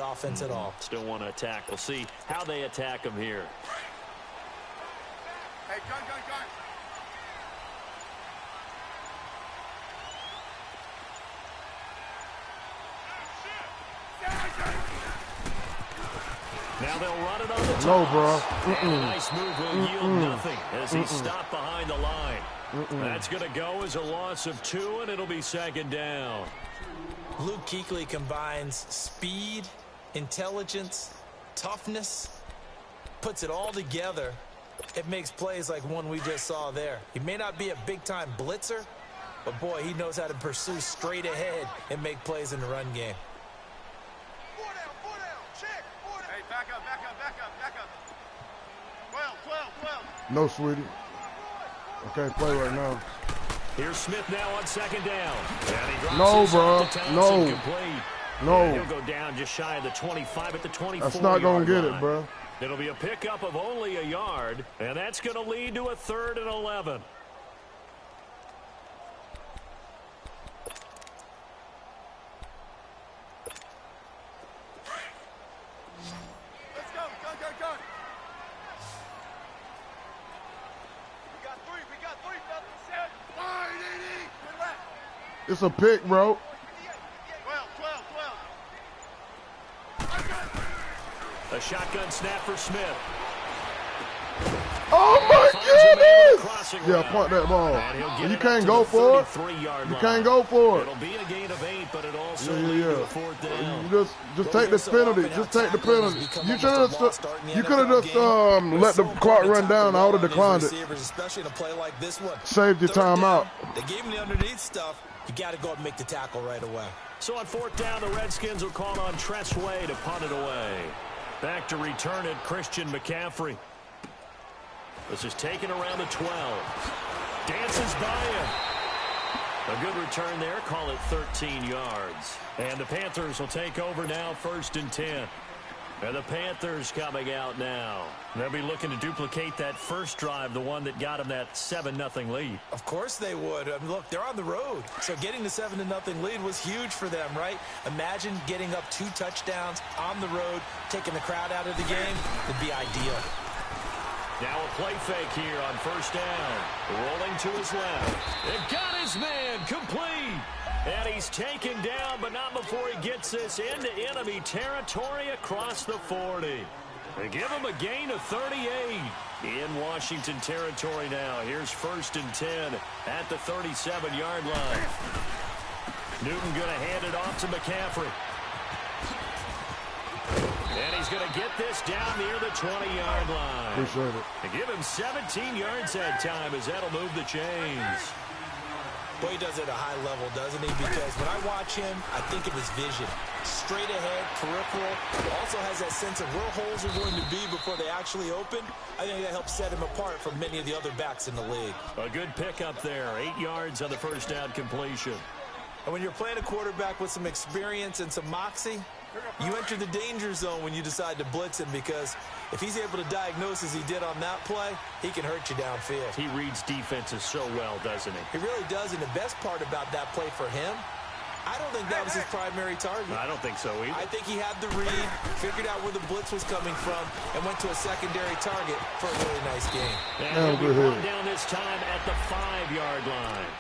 the offense at all. Still want to attack. We'll see how they attack him here. Hey, gun. Now they'll run it on the top. No, bro. Nice move will yield nothing as he stopped behind the line. That's going to go as a loss of 2, and it'll be second down. Luke Kuechly combines speed, intelligence, toughness, puts it all together. It makes plays like one we just saw there. He may not be a big-time blitzer, but, boy, he knows how to pursue straight ahead and make plays in the run game. Back up. 12. No, sweetie. I can't play right now. Here's Smith now on second down. And he drops No, this bro. off to Townsend, No. complete. No. And he'll go down just shy of the 25 at the 24. That's not going to get it, bro. It'll be a pickup of only a yard, and that's going to lead to a 3rd and 11. Let's go. Go. We got three, fellas. Wide, 80. Good left. It's a pick, bro. 12. A shotgun snap for Smith. Oh, my goodness. Yeah, punt that ball. You can't go for it. You can't go for it. It'll be a gain of 8, but it also leads to a 4th down. Just take the penalty. Just take the penalty. You could have just let the clock run down. I would have declined it. Especially in a play like this one. Saved your timeout. They gave him the underneath stuff. You got to go and make the tackle right away. So on 4th down, the Redskins will call on Tressway to punt it away. Back to return it, Christian McCaffrey. This is taken around the 12. Dances by him. A good return there. Call it 13 yards. And the Panthers will take over now, 1st and 10. And the Panthers coming out now. They'll be looking to duplicate that first drive, the one that got them that 7-0 lead. Of course they would. I mean, look, they're on the road. So getting the 7-0 lead was huge for them, right? Imagine getting up 2 touchdowns on the road, taking the crowd out of the game. It'd be ideal. Now a play fake here on 1st down. Rolling to his left. It got his man complete. And he's taken down, but not before he gets this into enemy territory across the 40. They give him a gain of 38 in Washington territory now. Here's 1st and 10 at the 37-yard line. Newton going to hand it off to McCaffrey. And he's going to get this down near the 20-yard line. Appreciate it. They give him 17 yards that time as that'll move the chains. Boy, he does it at a high level, doesn't he? Because when I watch him, I think of his vision. Straight ahead, peripheral. Also has that sense of where holes are going to be before they actually open. I think that helps set him apart from many of the other backs in the league. A good pickup there. 8 yards on the 1st down completion. And when you're playing a quarterback with some experience and some moxie, you enter the danger zone when you decide to blitz him, because if he's able to diagnose as he did on that play, he can hurt you downfield. He reads defenses so well, doesn't he? He really does, and the best part about that play for him, I don't think that was his primary target. I don't think so either. I think he had the read, figured out where the blitz was coming from, and went to a secondary target for a really nice game. And he'll be brought down this time at the 5-yard line.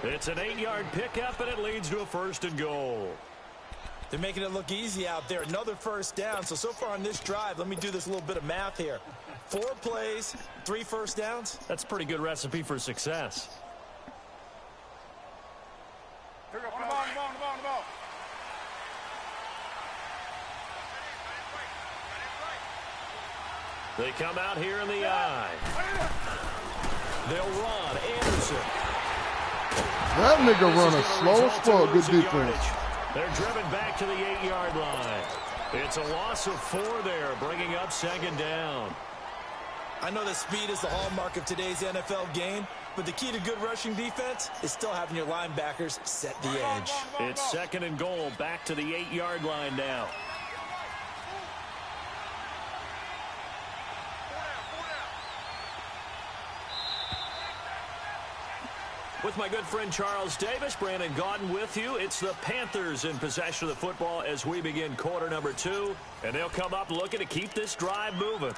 It's an 8-yard pickup, and it leads to a 1st and goal. They're making it look easy out there. Another 1st down. So far on this drive, let me do this little bit of math here. 4 plays, 3 1st downs. That's a pretty good recipe for success. Here we go. On the ball. They come out here in the eye. They'll run. Anderson. That nigga run a slow as fuck. Good defense. They're driven back to the 8-yard line. It's a loss of 4 there, bringing up 2nd down. I know that speed is the hallmark of today's NFL game, but the key to good rushing defense is still having your linebackers set the edge. It's 2nd and goal, back to the 8-yard line now. With my good friend Charles Davis, Brandon Gaudin with you. It's the Panthers in possession of the football as we begin quarter number 2. And they'll come up looking to keep this drive moving.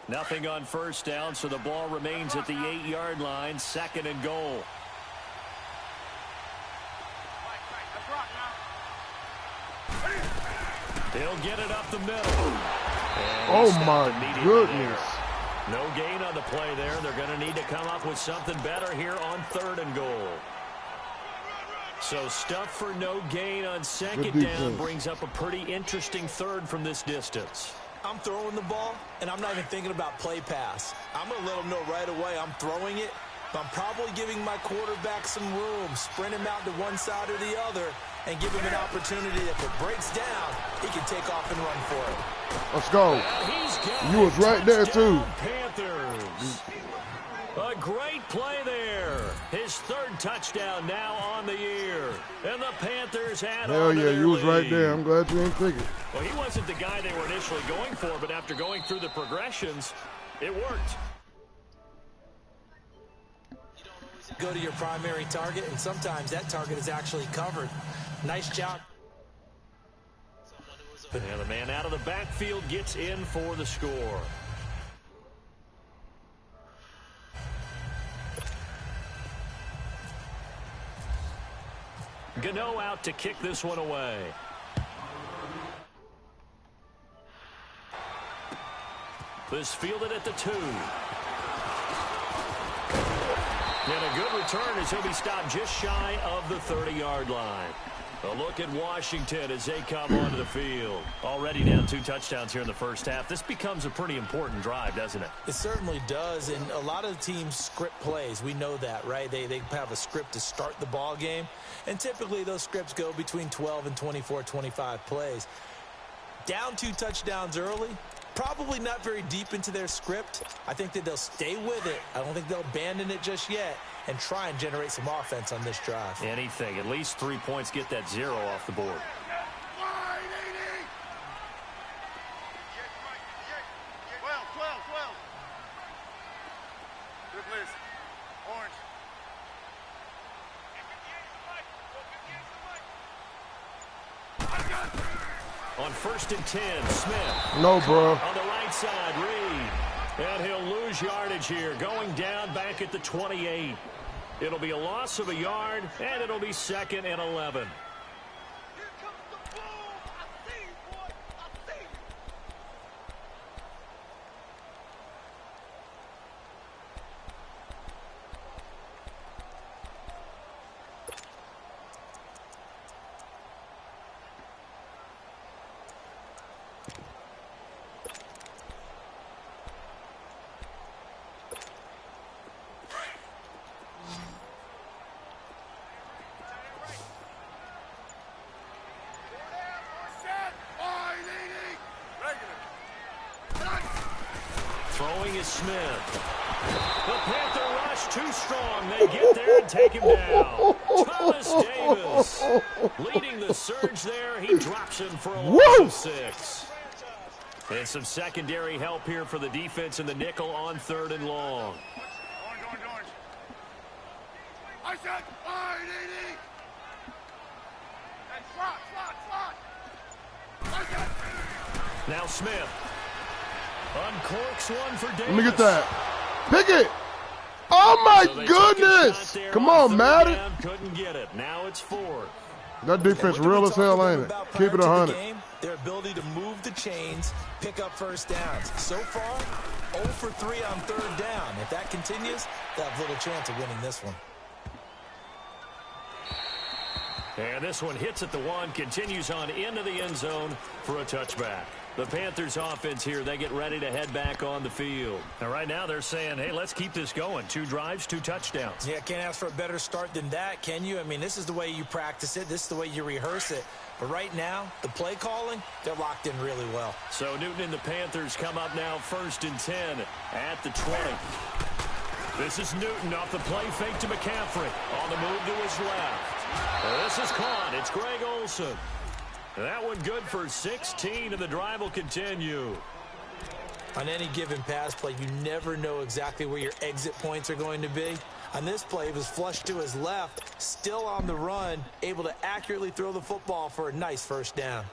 Nothing on first down, so the ball remains at the 8-yard line, 2nd and goal. He'll get it up the middle. Oh, my goodness. No gain on the play there. They're going to need to come up with something better here on 3rd and goal. So stuff for no gain on 2nd down brings up a pretty interesting 3rd from this distance. I'm throwing the ball, and I'm not even thinking about play pass. I'm going to let them know right away I'm throwing it. I'm probably giving my quarterback some room, sprint him out to one side or the other, and give him an opportunity. If it breaks down, he can take off and run for it. Let's go. You was right there, too. Panthers. A great play there. His 3rd touchdown now on the year. And the Panthers had Hell yeah, you was right there. I'm glad you didn't think it. Well, he wasn't the guy they were initially going for, but after going through the progressions, it worked. Go to your primary target, and sometimes that target is actually covered. Nice job. And the man out of the backfield gets in for the score. Gano out to kick this one away. This fielded at the 2. And a good return as he'll be stopped just shy of the 30-yard line. A look at Washington as they come onto the field. Already down 2 touchdowns here in the first half. This becomes a pretty important drive, doesn't it? It certainly does, and a lot of teams script plays. We know that, right? They have a script to start the ball game, and typically those scripts go between 12 and 24, 25 plays. Down 2 touchdowns early, probably not very deep into their script. I think that they'll stay with it. I don't think they'll abandon it just yet and try and generate some offense on this drive. Anything. At least 3 points, get that 0 off the board. On 1st and 10, Smith. No, bro. On the right side, Reed. And he'll lose yardage here, going down back at the 28. It'll be a loss of a yard, and it'll be 2nd and 11. Throwing is Smith. The Panther rush too strong. They get there and take him down. Thomas Davis leading the surge there. He drops him for a loss of 6. And some secondary help here for the defense in the nickel on 3rd and long. Orange. I said, IDD. And slot. Now Smith. Uncorks one for Davis. Let me get that. Pick it. Oh, my goodness. Come on, Madden. Couldn't get it. Now it's 4. That defense real as hell, ain't it? Keep it 100. Their ability to move the chains, pick up first downs. So far, 0 for 3 on 3rd down. If that continues, they'll have little chance of winning this one. And this one hits at the 1, continues on into the end zone for a touchback. The Panthers offense here, they get ready to head back on the field. And right now they're saying, hey, let's keep this going. 2 drives, 2 touchdowns. Yeah, can't ask for a better start than that, can you? I mean, this is the way you practice it. This is the way you rehearse it. But right now, the play calling, they're locked in really well. So Newton and the Panthers come up now 1st and 10 at the 20. This is Newton off the play fake to McCaffrey. On the move to his left. This is caught. It's Greg Olsen. That one good for 16, and the drive will continue. On any given pass play, you never know exactly where your exit points are going to be. On this play, it was flushed to his left, still on the run, able to accurately throw the football for a nice first down.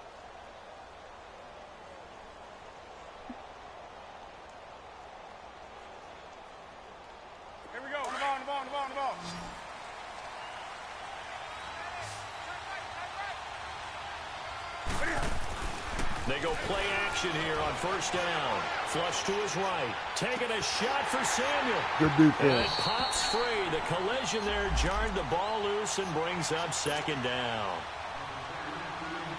Here we go. The ball. They go play action here on first down. Flush to his right. Taking a shot for Samuel. Good defense. And it pops free. The collision there jarred the ball loose and brings up second down.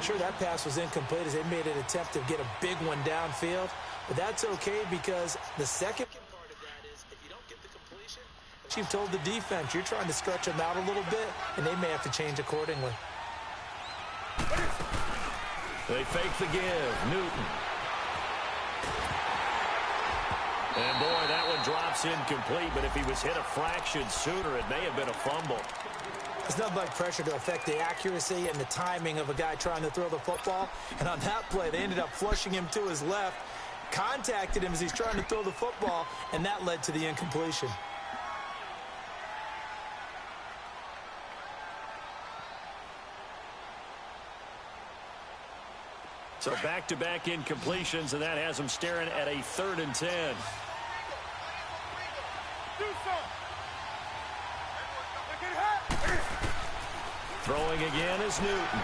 Sure, that pass was incomplete as they made an attempt to get a big one downfield. But that's okay because the second part of that is if you don't get the completion, you've told the defense you're trying to stretch them out a little bit, and they may have to change accordingly. They fake the give. Newton. And boy, that one drops incomplete, but if he was hit a fraction sooner, it may have been a fumble. There's nothing like pressure to affect the accuracy and the timing of a guy trying to throw the football. And on that play, they ended up flushing him to his left, contacted him as he's trying to throw the football, and that led to the incompletion. So back-to-back incompletions, and that has them staring at a 3rd and 10. Throwing again is Newton.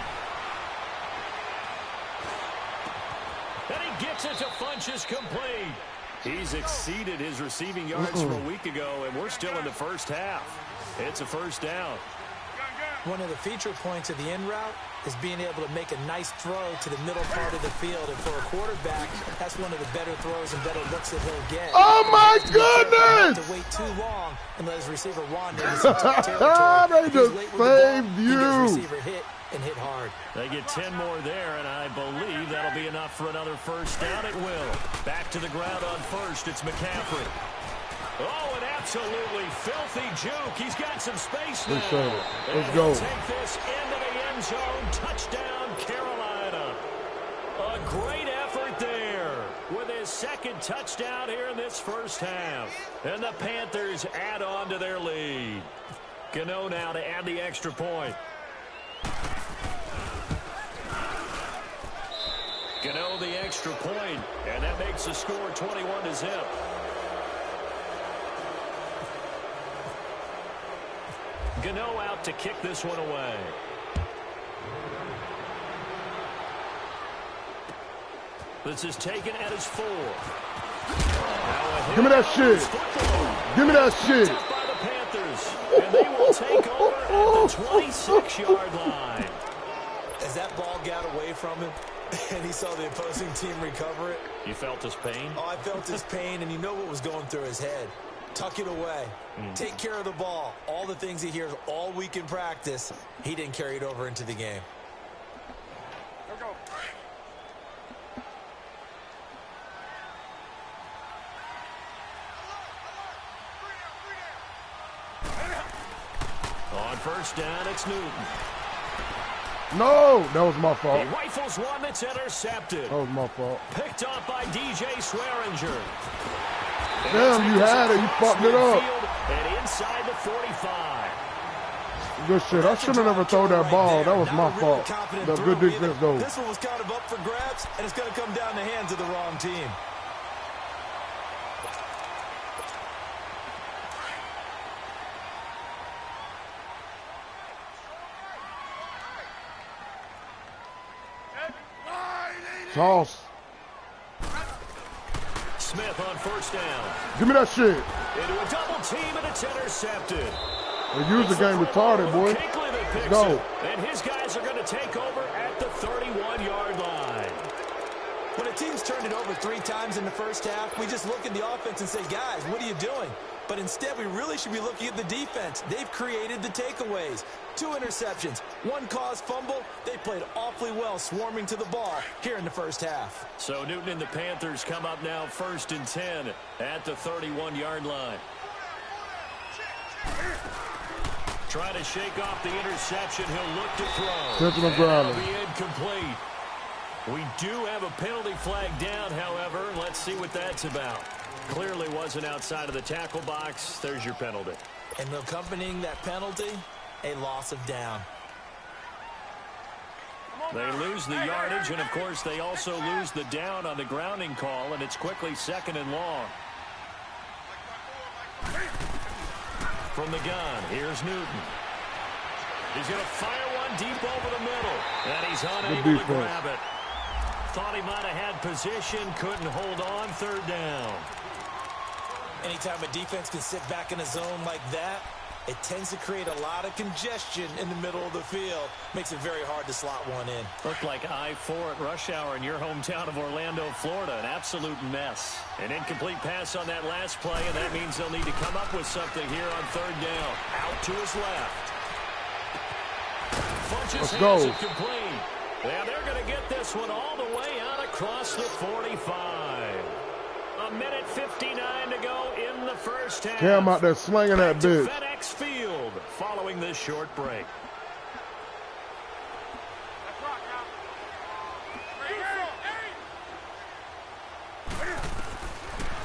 And he gets it to Funchess complete. He's exceeded his receiving yards from a week ago, and we're still in the first half. It's a first down. One of the feature points of the in route is being able to make a nice throw to the middle part of the field. And for a quarterback, that's one of the better throws and better looks that he'll get. Oh, my goodness! To wait too long and let his receiver wander into some tough territory. They just saved you. His receiver hit and hit hard. They get 10 more there, and I believe that'll be enough for another first down. It will. Back to the ground on first. It's McCaffrey. Oh, an absolutely filthy juke. He's got some space now. Let's go. Take this into the end zone. Touchdown, Carolina. A great effort there with his second touchdown here in this first half. And the Panthers add on to their lead. Gano now to add the extra point. Gano the extra point, and that makes the score 21-0. Gano out to kick this one away. This is taken at his 4. Give me that shit. Give me that shit. By the Panthers, and they will take over at the 26-yard line. As that ball got away from him and he saw the opposing team recover it. You felt his pain? Oh, I felt his pain, and you know what was going through his head. Tuck it away. Take care of the ball. All the things he hears all week in practice, he didn't carry it over into the game. Here we go. On first down, it's Newton. No, that was my fault. He rifles one that's intercepted. That was my fault. Picked up by DJ Swearinger. Damn, you had it. You fucked it up. And inside the 45. Good shit. I should have never thrown that ball. That was my fault. The good defense, though. This one was kind of up for grabs, and it's going to come down the hands of the wrong team. Sauce. Smith on first down. Give me that shit. Into a double team, and it's intercepted. They use the game retarded, boy. Let's go. And his guys are going to take over at the 31-yard line. When a team's turned it over 3 times in the first half, we just look at the offense and say, guys, what are you doing? But instead, we really should be looking at the defense. They've created the takeaways. 2 interceptions, 1 caused fumble. They played awfully well swarming to the ball here in the first half. So Newton and the Panthers come up now first and 10 at the 31-yard line. Try to shake off the interception. He'll look to throw. Intentional grounding. That'll be incomplete. We do have a penalty flag down, however. Let's see what that's about. Clearly wasn't outside of the tackle box. There's your penalty. And accompanying that penalty, a loss of down. They lose the yardage, and, of course, they also lose the down on the grounding call, and it's quickly 2nd and long. From the gun, here's Newton. He's going to fire one deep over the middle, and he's unable to grab it. Thought he might have had position, couldn't hold on, 3rd down. Anytime a defense can sit back in a zone like that, it tends to create a lot of congestion in the middle of the field. Makes it very hard to slot one in. Looked like I-4 at rush hour in your hometown of Orlando, Florida. An absolute mess. An incomplete pass on that last play, and that means they'll need to come up with something here on 3rd down. Out to his left. Funches has it complete. Yeah, they're going to get this one all the way out across the 45. A minute 59 to go in the first half. Cam out there slinging that bitch. FedEx Field following this short break.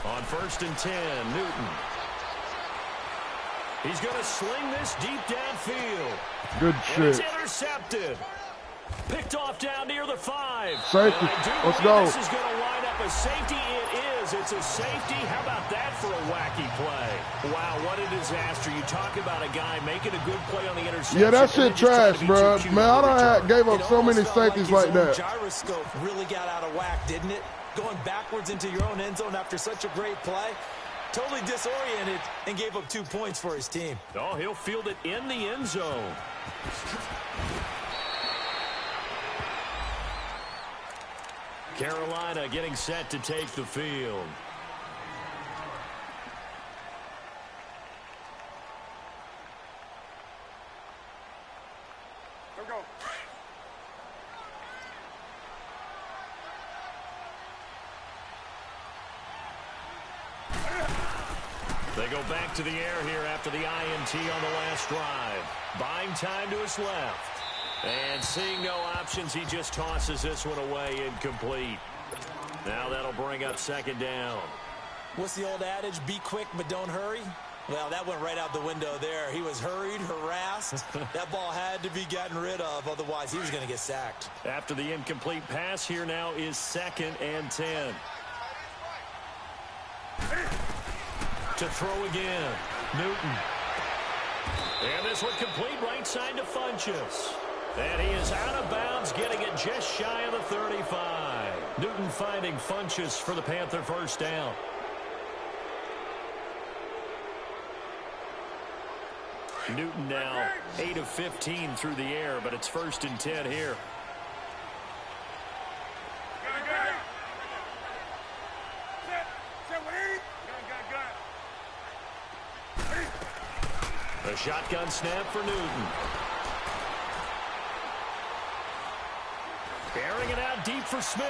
On 1st and 10, Newton. He's going to sling this deep downfield. Good shit. It's intercepted. Picked off down near the 5. Safety. Let's go. This is going to wind up a safety. It is. It's a safety. How about that for a wacky play? Wow, what a disaster. You talk about a guy making a good play on the interception. Yeah, that shit trash, bro. Man, I done gave up so many safeties like that. Gyroscope really got out of whack, didn't it? Going backwards into your own end zone after such a great play. Totally disoriented and gave up 2 points for his team. Oh, he'll field it in the end zone. Carolina getting set to take the field. Here we go. They go back to the air here after the INT on the last drive. Buying time to his left. And seeing no options, he just tosses this one away incomplete. Now that'll bring up 2nd down. What's the old adage? Be quick, but don't hurry. Well, that went right out the window there. He was hurried, harassed. That ball had to be gotten rid of, otherwise he was going to get sacked. After the incomplete pass, here now is 2nd and 10. To throw again, Newton. And this one complete right side to Funches. And he is out of bounds, getting it just shy of the 35. Newton finding Funches for the Panther 1st down. Newton now 8 of 15 through the air, but it's 1st and 10 here. A shotgun snap for Newton. Bearing it out deep for Smith.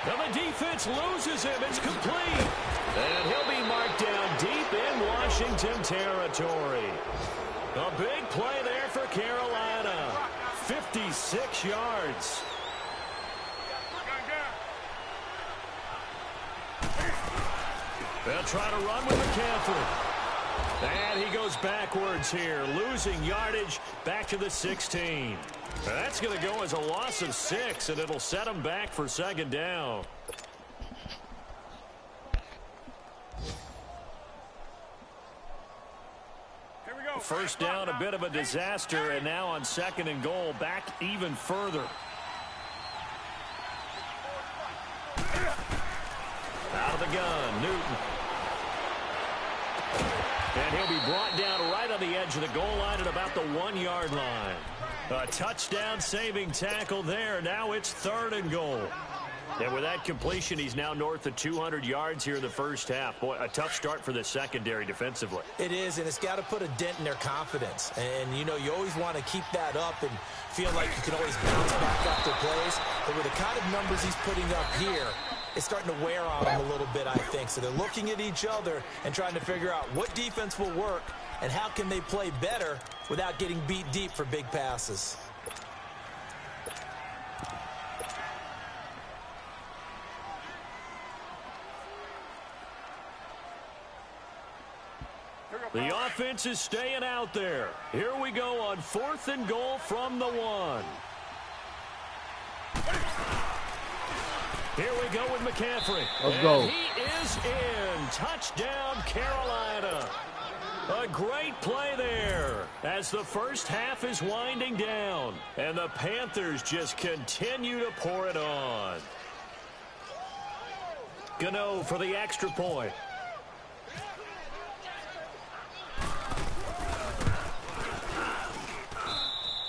Now the defense loses him. It's complete. And he'll be marked down deep in Washington territory. A big play there for Carolina. 56 yards. They'll try to run with McCaffrey. And he goes backwards here, losing yardage back to the 16. That's going to go as a loss of 6, and it'll set him back for 2nd down. Here we go. 1st down, a bit of a disaster, and now on 2nd and goal, back even further. Out of the gun, Newton. And he'll be brought down right on the edge of the goal line at about the 1-yard line. A touchdown saving tackle there. Now it's 3rd and goal. And with that completion, he's now north of 200 yards here in the 1st half. Boy, a tough start for the secondary defensively. It is, and it's got to put a dent in their confidence. And, you know, you always want to keep that up and feel like you can always bounce back after plays. But with the kind of numbers he's putting up here, it's starting to wear on them a little bit, I think. So they're looking at each other and trying to figure out what defense will work and how can they play better without getting beat deep for big passes. The offense is staying out there. Here we go on 4th and goal from the 1. Here we go with McCaffrey. Let's go. He is in. Touchdown, Carolina. A great play there as the first half is winding down. And the Panthers just continue to pour it on. Gano for the extra point.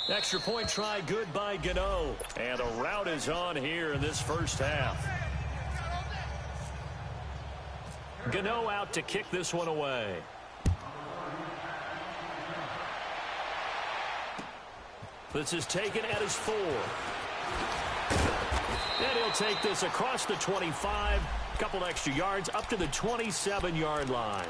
Extra point try good by Gano. And a rout is on here in this first half. Gano out to kick this one away. This is taken at his 4. And he'll take this across the 25. A couple extra yards up to the 27-yard line.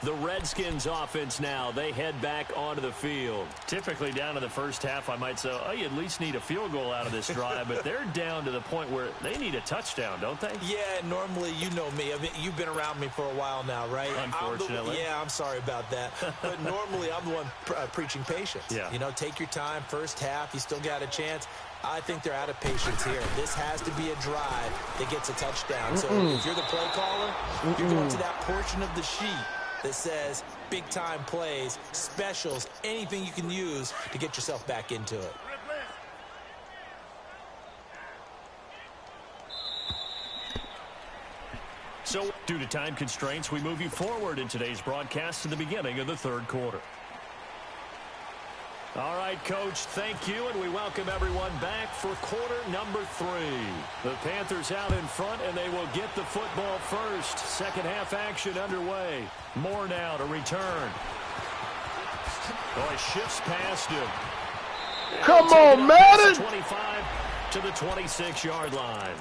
The Redskins offense now, they head back onto the field. Typically down to the first half, I might say, oh, you at least need a field goal out of this drive, but they're down to the point where they need a touchdown, don't they? Yeah, normally, you know me. I mean, you've been around me for a while now, right? Unfortunately. I'm sorry about that. But normally, I'm the one preaching patience. Yeah. You know, take your time. First half, you still got a chance. I think they're out of patience here. This has to be a drive that gets a touchdown. So if you're the play caller, you're going to that portion of the sheet that says big-time plays, specials, anything you can use to get yourself back into it. So, due to time constraints, we move you forward in today's broadcast to the beginning of the 3rd quarter. All right, Coach, thank you, and we welcome everyone back for quarter number 3. The Panthers out in front, and they will get the football first. Second half action underway. Moore now to return. Oh, he shifts past him. Come on, Madden! 25 to the 26-yard line.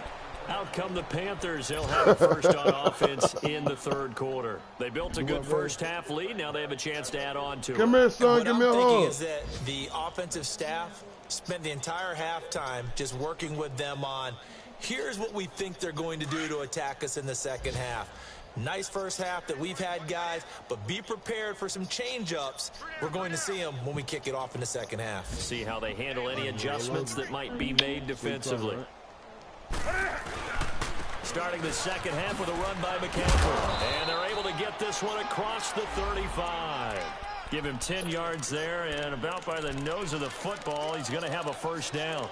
Out come the Panthers. They'll have a first on offense in the 3rd quarter. They built a good first half lead. Now they have a chance to add on to it. Come here, son. Give me a hug. What I'm thinking is that the offensive staff spent the entire halftime just working with them on, here's what we think they're going to do to attack us in the second half. Nice first half that we've had, guys, but be prepared for some change-ups. We're going to see them when we kick it off in the second half. See how they handle any adjustments that might be made defensively. Starting the second half with a run by McCaffrey. And they're able to get this one across the 35. Give him 10 yards there, and about by the nose of the football, he's going to have a first down.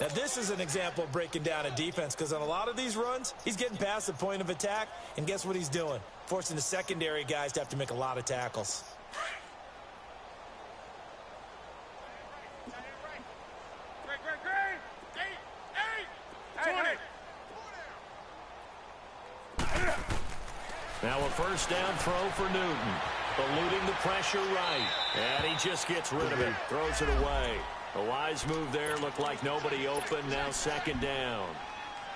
Now, this is an example of breaking down a defense, because on a lot of these runs, he's getting past the point of attack, and guess what he's doing? Forcing the secondary guys to have to make a lot of tackles. Now a first down throw for Newton. Eluding the pressure right. And he just gets rid of it. Throws it away. A wise move there. Looked like nobody open. Now second down.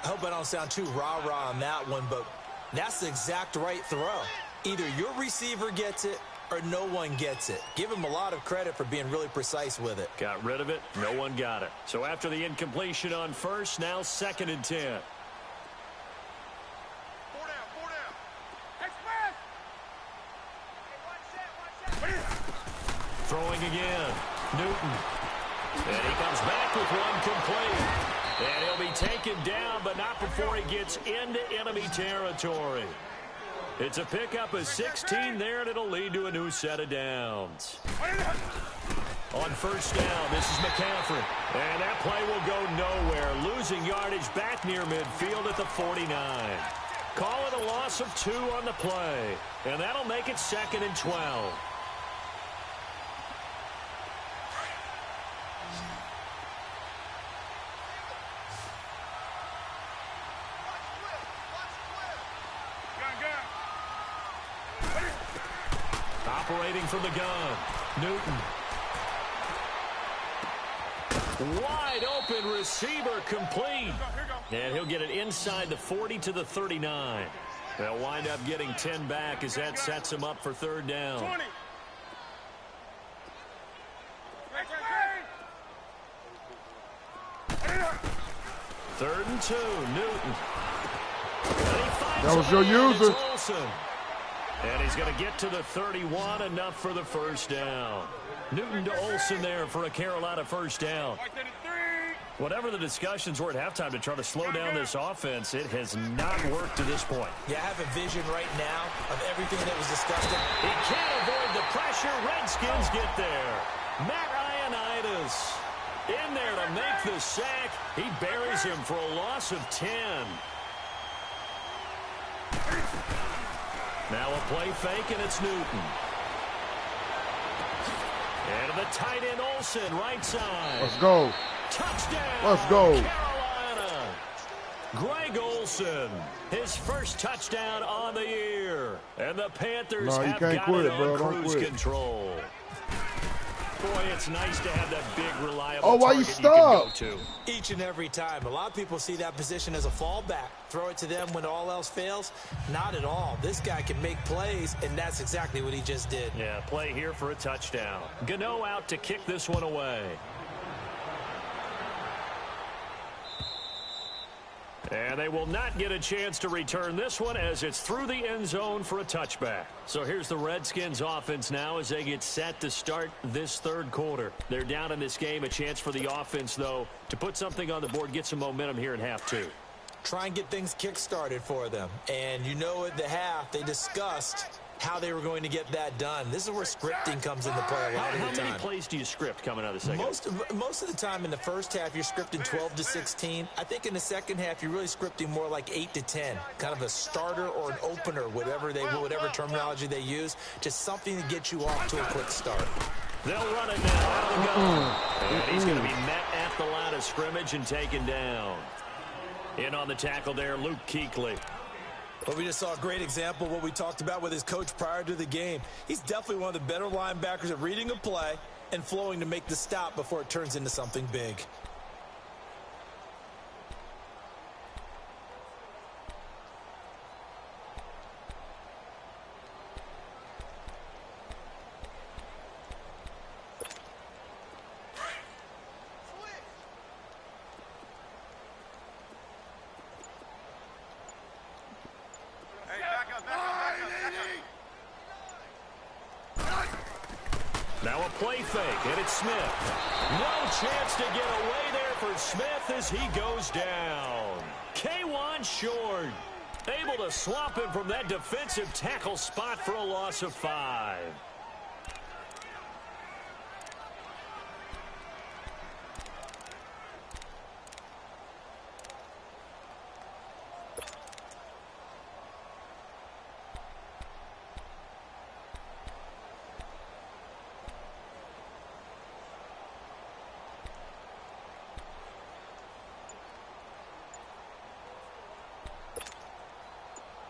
I hope I don't sound too rah-rah on that one, but that's the exact right throw. Either your receiver gets it or no one gets it. Give him a lot of credit for being really precise with it. Got rid of it. No one got it. So after the incompletion on first, now 2nd and 10. Throwing again. Newton. And he comes back with one complete. And he'll be taken down, but not before he gets into enemy territory. It's a pickup of 16 there, and it'll lead to a new set of downs. On first down, this is McCaffrey. And that play will go nowhere. Losing yardage back near midfield at the 49. Call it a loss of 2 on the play. And that'll make it 2nd and 12. Operating from the gun. Newton. Wide open receiver complete. And he'll get it inside the 40 to the 39. They'll wind up getting 10 back as that sets him up for 3rd down. 3rd and 2, Newton. That was your user. And he's going to get to the 31, enough for the first down. Newton to Olsen there for a Carolina first down. Whatever the discussions were at halftime to try to slow down this offense, it has not worked to this point. Yeah, I have a vision right now of everything that was discussed. He can't avoid the pressure. Redskins get there. Matt Ioannidis in there to make the sack. He buries him for a loss of 10. Now a play fake, and it's Newton. And the tight end Olsen, right side. Let's go. Touchdown. Let's go. Carolina. Greg Olsen, his first touchdown on the year. And the Panthers have got it on cruise control. Boy, it's nice to have that big, reliable target you can go to. Each and every time. A lot of people see that position as a fallback. Throw it to them when all else fails. Not at all. This guy can make plays, and that's exactly what he just did. Yeah, play here for a touchdown. Gano out to kick this one away. And they will not get a chance to return this one as it's through the end zone for a touchback. So here's the Redskins offense now as they get set to start this 3rd quarter. They're down in this game. A chance for the offense, though, to put something on the board, get some momentum here in half 2. Try and get things kick-started for them. And you know at the half, they discussed how they were going to get that done. This is where scripting comes into play a lot of the time. How many plays do you script coming out of the second? Most of the time in the first half, you're scripting 12 to 16. I think in the second half, you're really scripting more like 8 to 10. Kind of a starter or an opener, whatever terminology they use. Just something to get you off to a quick start. They'll run it now out of the gun. And he's going to be met at the line of scrimmage and taken down. In on the tackle there, Luke Kuechly. But we just saw a great example of what we talked about with his coach prior to the game. He's definitely one of the better linebackers at reading a play and flowing to make the stop before it turns into something big. Now a play fake, and it's Smith. No chance to get away there for Smith as he goes down. K1 short. Able to swap him from that defensive tackle spot for a loss of 5.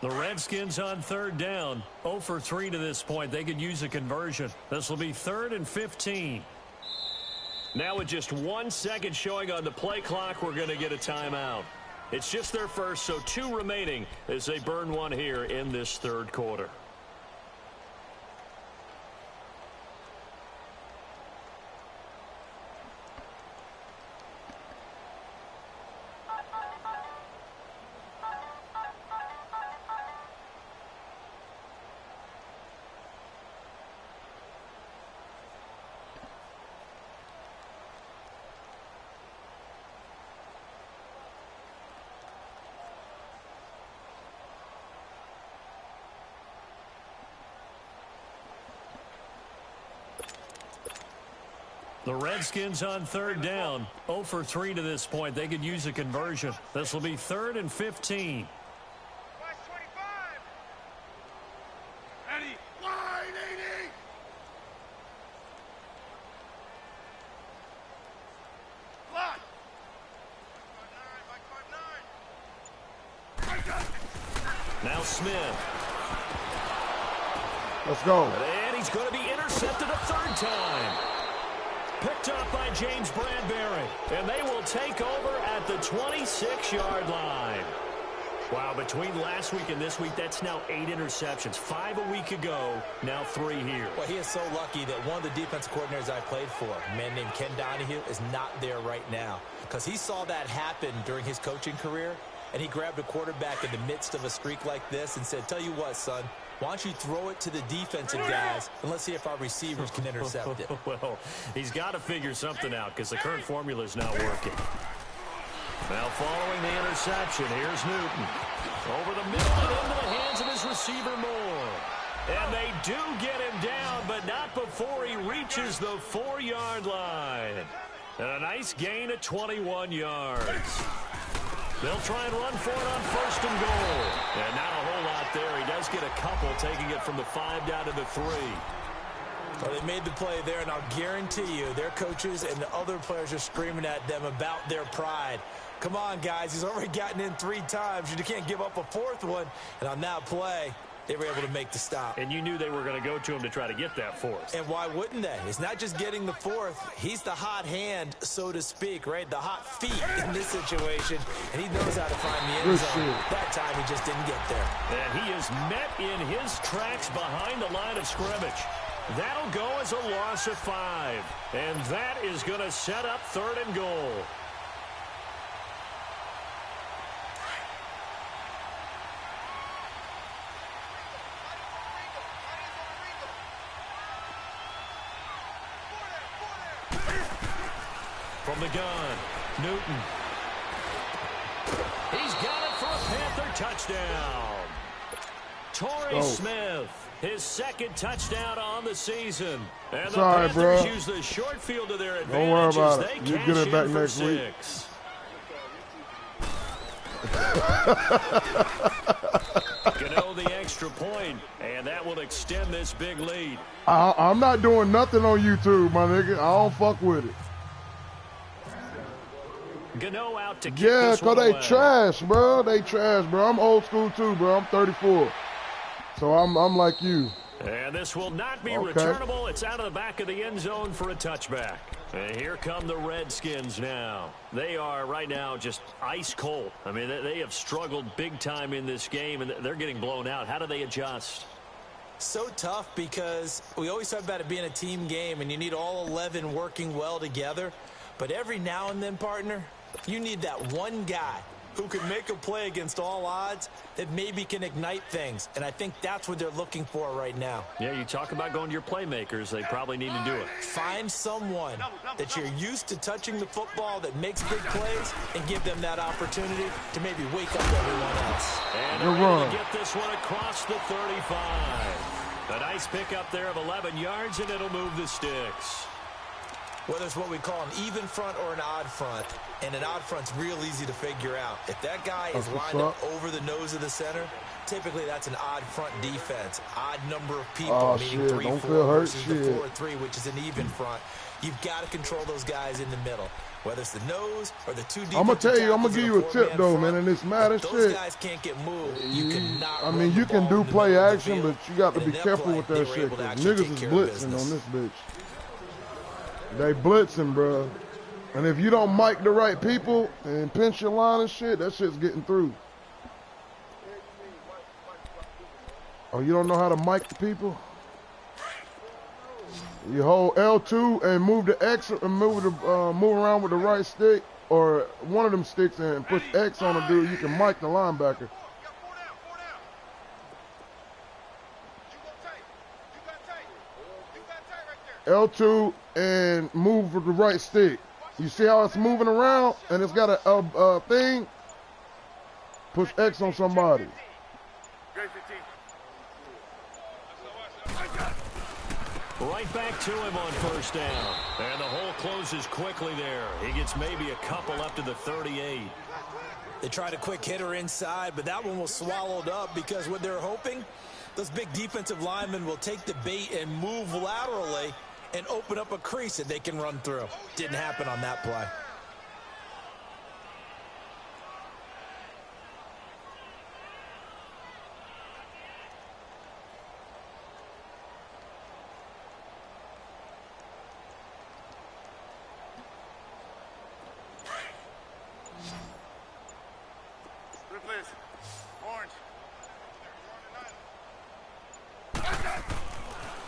The Redskins on 3rd down. 0 for 3 to this point. They could use a conversion. This will be 3rd and 15. Now with just 1 second showing on the play clock, we're going to get a timeout. It's just their first, so 2 remaining as they burn one here in this 3rd quarter. The Redskins on 3rd down. 0 for 3 to this point. They could use a conversion. This will be 3rd and 15. Ready, wide 80. Block. Now Smith. Let's go. And he's going to be intercepted a 3rd time. Picked up by James Bradbury. And they will take over at the 26-yard line. Wow, between last week and this week, that's now 8 interceptions. 5 a week ago, now 3 here. Well, he is so lucky that one of the defensive coordinators I played for, a man named Ken Donahue, is not there right now. Because he saw that happen during his coaching career, and he grabbed a quarterback in the midst of a streak like this and said, tell you what, son, why don't you throw it to the defensive guys, and let's see if our receivers can intercept it. Well, he's got to figure something out because the current formula is not working. Now following the interception, here's Newton. Over the middle and into the hands of his receiver Moore. And they do get him down, but not before he reaches the 4-yard line. And a nice gain of 21 yards. They'll try and run for it on 1st and goal. And not a whole lot there. He does get a couple, taking it from the 5 down to the 3. Well, they made the play there, and I'll guarantee you their coaches and the other players are screaming at them about their pride. Come on, guys. He's already gotten in 3 times. You can't give up a 4th one. And on that play, they were able to make the stop. And you knew they were going to go to him to try to get that 4th. And why wouldn't they? It's not just getting the 4th. He's the hot hand, so to speak, right? The hot feet in this situation. And he knows how to find the end zone. That time he just didn't get there. And he is met in his tracks behind the line of scrimmage. That'll go as a loss of 5. And that is going to set up 3rd and goal. From the gun, Newton. He's got it for a Panther touchdown. Torrey Smith, his 2nd touchdown on the season. And the Panthers use the short field to their advantage. Don't worry about it. You get it back next 6. week. Gano the extra point, and that will extend this big lead. I'm not doing nothing on YouTube, my nigga. I don't fuck with it. Gano out to kick yeah, this one they away. trash, bro. They trash, bro. I'm old school too, bro. I'm 34. So I'm like you. And this will not be returnable. It's out of the back of the end zone for a touchback. And here come the Redskins now. They are right now just ice cold. I mean, they have struggled big time in this game, and they're getting blown out. How do they adjust? So tough because we always talk about it being a team game, and you need all 11 working well together. But every now and then, partner, you need that one guy who can make a play against all odds that maybe can ignite things. And I think that's what they're looking for right now. Yeah, you talk about going to your playmakers. They probably need to do it. Find someone that you're used to touching the football that makes big plays and give them that opportunity to maybe wake up everyone else. And they're able to get this one across the 35. A nice pickup there of 11 yards, and it'll move the sticks. Whether it's what we call an even front or an odd front, and an odd front's real easy to figure out. If that guy is lined up over the nose of the center, typically that's an odd front defense. Odd number of people, meaning 3-4 versus the 4-3, which is an even front. You've got to control those guys in the middle. Whether it's the nose or the 2 defensive I'm going to tell you, I'm going to give you a tip, though, man, in this Madden shit. Those guys can't get moved. You cannot I mean, you can do play action, but you got to be careful with that shit, because niggas is blitzing on this bitch. They blitzing, bro. And if you don't mic the right people and pinch your line and shit, that shit's getting through. Oh, you don't know how to mic the people? You hold L2 and move the X and move around with the right stick, or one of them sticks, and push X on a dude. You can mic the linebacker. L2 and move with the right stick. You see how it's moving around and it's got a thing? Push X on somebody. Right back to him on 1st down. And the hole closes quickly there. He gets maybe a couple up to the 38. They tried a quick hitter inside, but that one was swallowed up because what they're hoping, those big defensive linemen will take the bait and move laterally and open up a crease that they can run through. Didn't happen on that play.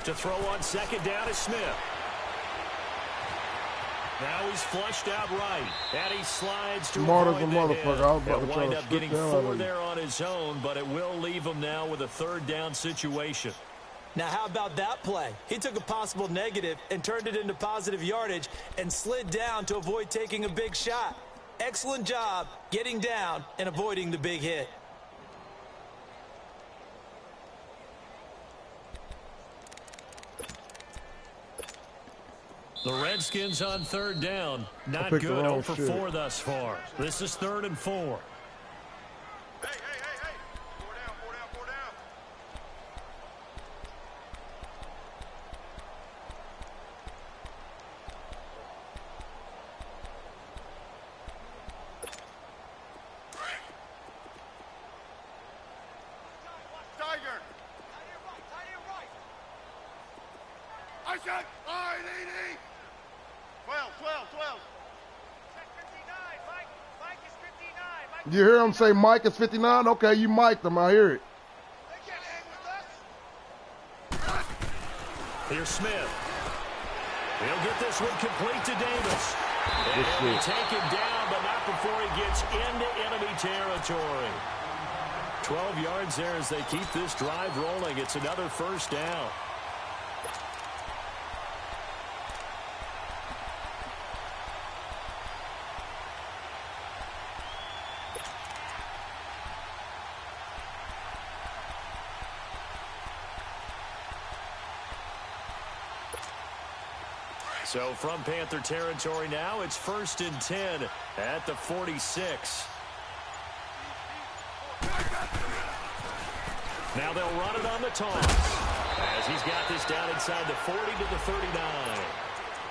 To throw on second down is Smith. Now he's flushed out right, and he slides to Smart as avoid a the motherfucker. hit. I was about to He'll try wind to up strip getting down 4 on you. there on his own, but it will leave him now with a third down situation. Now, how about that play? He took a possible negative and turned it into positive yardage and slid down to avoid taking a big shot. Excellent job getting down and avoiding the big hit. The Redskins on third down. Not picked good. the wrong 0 for shit. 4 thus far. This is 3rd and 4. Hey, hey, hey, hey. 4 down, 4 down, 4 down. Tiger. I said, all right, 80. 12, 12, 12. Mike is 59. You hear him say Mike is 59? Okay, you mic'd him. I hear it. They can't hang with us. Here's Smith. He'll get this one complete to Davis. And he'll be taken down, but not before he gets into enemy territory. 12 yards there as they keep this drive rolling. It's another first down. So from Panther territory now, it's 1st and 10 at the 46. Now they'll run it on the toss as he's got this down inside the 40 to the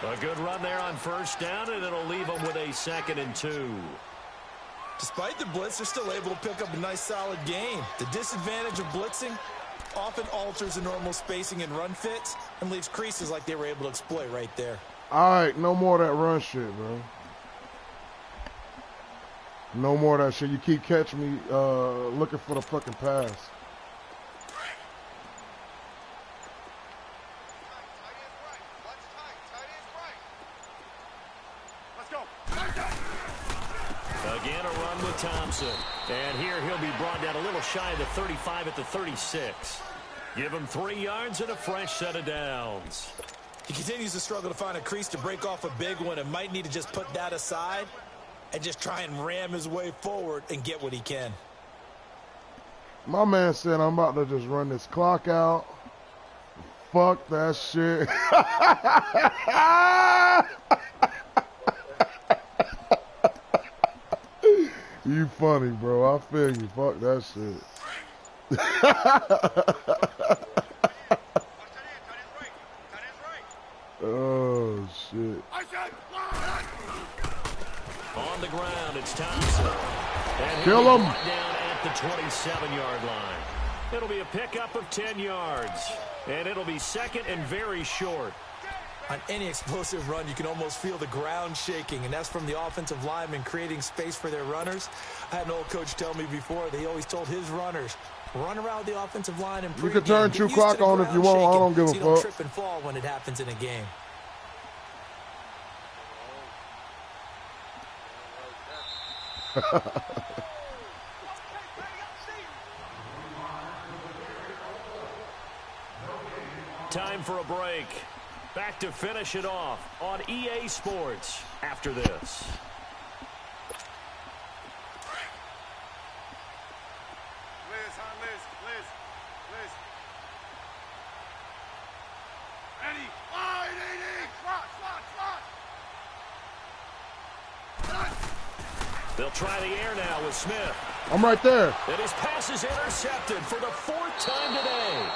39. A good run there on first down, and it'll leave them with a 2nd and 2. Despite the blitz, they're still able to pick up a nice, solid game. The disadvantage of blitzing often alters the normal spacing and run fits and leaves creases like they were able to exploit right there. All right, no more of that run shit, bro. No more of that shit. You keep catching me looking for the fucking pass. Again, a run with Thompson. And here he'll be brought down a little shy of the 35 at the 36. Give him 3 yards and a fresh set of downs. He continues to struggle to find a crease to break off a big one and might need to just put that aside and just try and ram his way forward and get what he can. My man said I'm about to just run this clock out. Fuck that shit. You funny, bro. I feel you. Fuck that shit. Oh, shit. On the ground, it's Thompson. And Kill him. Down at the 27-yard line. It'll be a pickup of 10 yards. And it'll be 2nd and very short. On any explosive run, you can almost feel the ground shaking, and that's from the offensive linemen creating space for their runners. I had an old coach tell me before that he always told his runners, run around the offensive line and You can turn True Clock on if you want. I don't give so you a don't fuck. trip and fall when it happens in a game. Time for a break. Back to finish it off on EA Sports after this. Liz, huh, Liz, Liz, Liz. Ready? All right, 80. Slot, slot, slot. They'll try the air now with Smith. I'm right there. And his pass is intercepted for the 4th time today.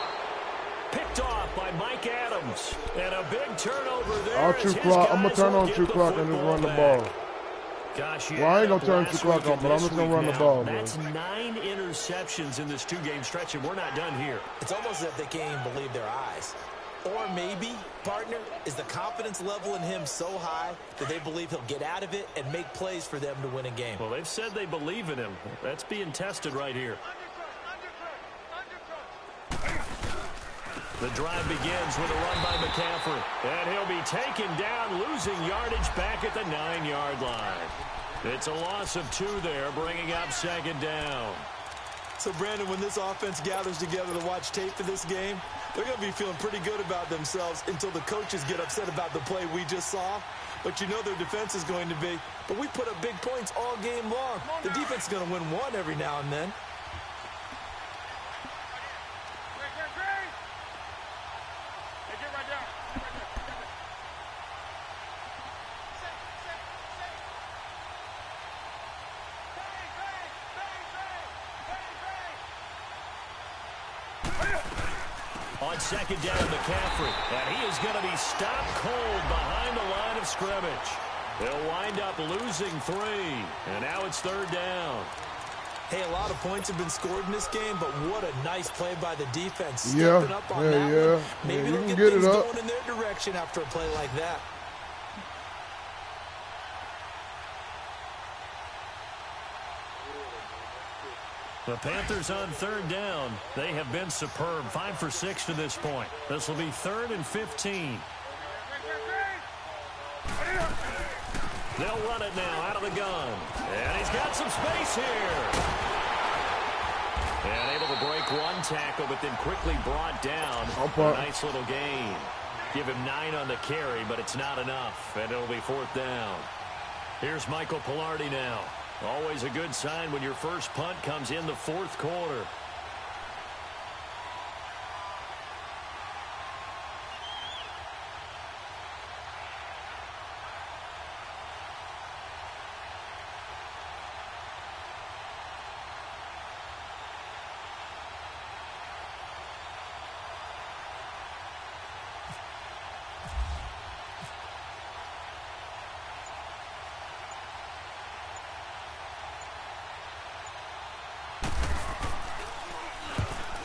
Picked off by Mike Adams. And a big turnover there. I'll as True his Clock. I'm guys going to turn will on get True the Clock and just run the football ball. back. Gosh, Well, I ain't gonna turn True Clock on, but I'm just gonna run the ball, bro. That's 9 interceptions in this 2-game stretch, and we're not done here. It's almost as if they can't even believe their eyes. Or maybe, partner, is the confidence level in him so high that they believe he'll get out of it and make plays for them to win a game. Well, they've said they believe in him. That's being tested right here. The drive begins with a run by McCaffrey. And he'll be taken down, losing yardage back at the 9-yard line. It's a loss of 2 there, bringing up second down. So, Brandon, when this offense gathers together to watch tape for this game, they're going to be feeling pretty good about themselves until the coaches get upset about the play we just saw. But you know their defense is going to be. But we put up big points all game long. The defense is going to win one every now and then. On second down, McCaffrey. And he is going to be stopped cold behind the line of scrimmage. They'll wind up losing 3. And now it's third down. Hey, a lot of points have been scored in this game, but what a nice play by the defense. Yeah, Stepping up on that one. Maybe they'll get things going in their direction after a play like that. The Panthers on third down. They have been superb. 5 for 6 to this point. This will be 3rd and 15. They'll run it now out of the gun. And he's got some space here. And able to break 1 tackle, but then quickly brought down. A nice little gain. Give him 9 on the carry, but it's not enough. And it'll be 4th down. Here's Michael Pilardi now. Always a good sign when your first punt comes in the 4th quarter.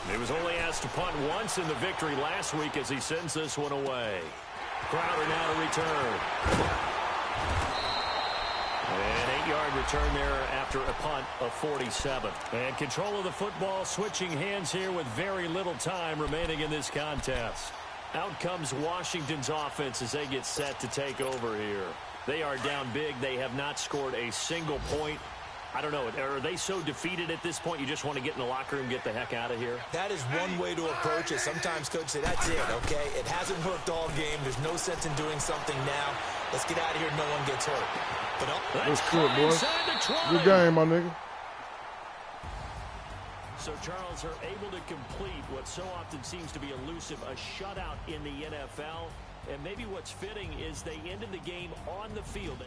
He was only asked to punt once in the victory last week as he sends this one away. Crowder now to return. An 8-yard return there after a punt of 47. And control of the football switching hands here with very little time remaining in this contest. Out comes Washington's offense as they get set to take over here. They are down big. They have not scored a single point. I don't know. Are they so defeated at this point you just want to get in the locker room and get the heck out of here? That is one way to approach it. Sometimes coaches say, that's it, okay? It hasn't worked all game. There's no sense in doing something now. Let's get out of here. No one gets hurt. But that's good, boy. Good game, my nigga. So Charles are able to complete what so often seems to be elusive, a shutout in the NFL. And maybe what's fitting is they ended the game on the field.